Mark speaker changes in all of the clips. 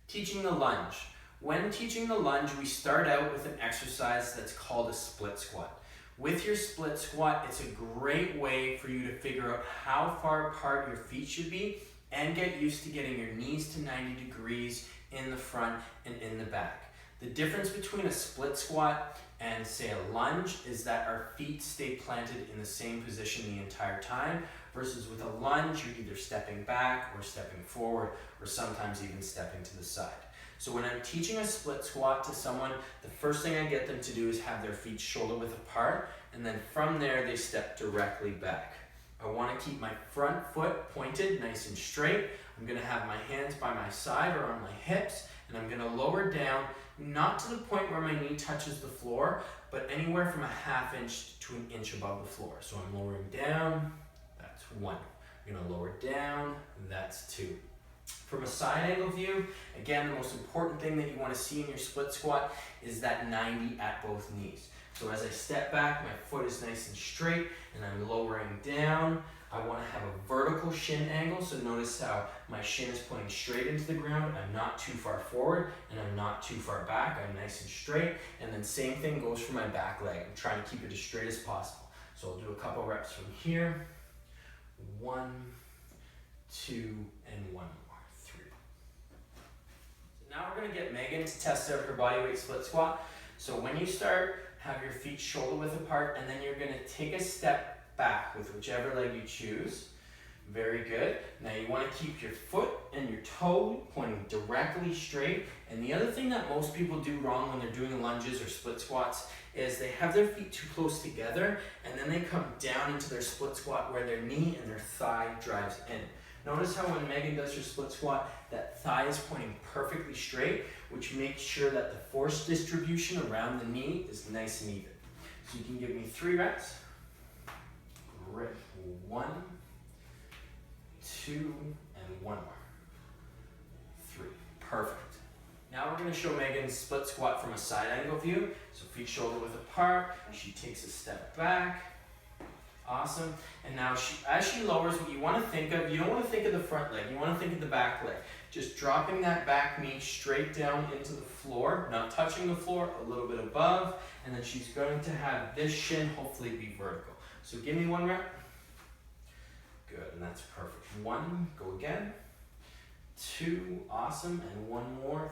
Speaker 1: Teaching the lunge. When teaching the lunge, we start out with an exercise that's called a split squat. With your split squat, it's a great way for you to figure out how far apart your feet should be and get used to getting your knees to 90 degrees in the front and in the back. The difference between a split squat and say a lunge is that our feet stay planted in the same position the entire time, versus with a lunge, you're either stepping back or stepping forward or sometimes even stepping to the side. So when I'm teaching a split squat to someone, the first thing I get them to do is have their feet shoulder width apart, and then from there they step directly back. I want to keep my front foot pointed nice and straight. I'm going to have my hands by my side or on my hips, and I'm going to lower down, not to the point where my knee touches the floor, but anywhere from a ½ inch to an inch above the floor. So I'm lowering down, that's 1. I'm going to lower down, that's 2. From a side angle view, again, the most important thing that you want to see in your split squat is that 90 at both knees. So as I step back, my foot is nice and straight, and I'm lowering down. I want to have a vertical shin angle, so notice how my shin is pointing straight into the ground. I'm not too far forward, and I'm not too far back. I'm nice and straight, and then same thing goes for my back leg. I'm trying to keep it as straight as possible. So I'll do a couple reps from here. 1, 2, and 1 more. 3. So now we're going to get Megan to test out her bodyweight split squat. So when you start, have your feet shoulder width apart, and then you're going to take a step back with whichever leg you choose. Very good. Now you want to keep your foot and your toe pointing directly straight. And the other thing that most people do wrong when they're doing lunges or split squats is they have their feet too close together, and then they come down into their split squat where their knee and their thigh drives in. Notice how when Megan does her split squat, that thigh is pointing perfectly straight, which makes sure that the force distribution around the knee is nice and even. So you can give me 3 reps. Great. 1, 2, and 1 more. 3. Perfect. Now we're going to show Megan's split squat from a side angle view. So feet shoulder width apart. She takes a step back. Awesome. And now as she lowers, what you want to think of, you don't want to think of the front leg, you want to think of the back leg. Just dropping that back knee straight down into the floor, not touching the floor, a little bit above, and then she's going to have this shin hopefully be vertical. So give me 1 rep. Good, and that's perfect. 1, go again. 2, awesome, and 1 more.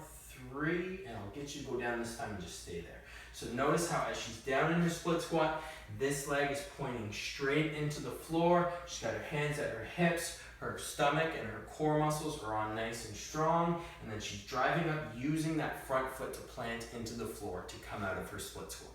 Speaker 1: 3, and I'll get you to go down this time and just stay there. So notice how as she's down in her split squat, this leg is pointing straight into the floor. She's got her hands at her hips, her stomach and her core muscles are on nice and strong, and then she's driving up using that front foot to plant into the floor to come out of her split squat.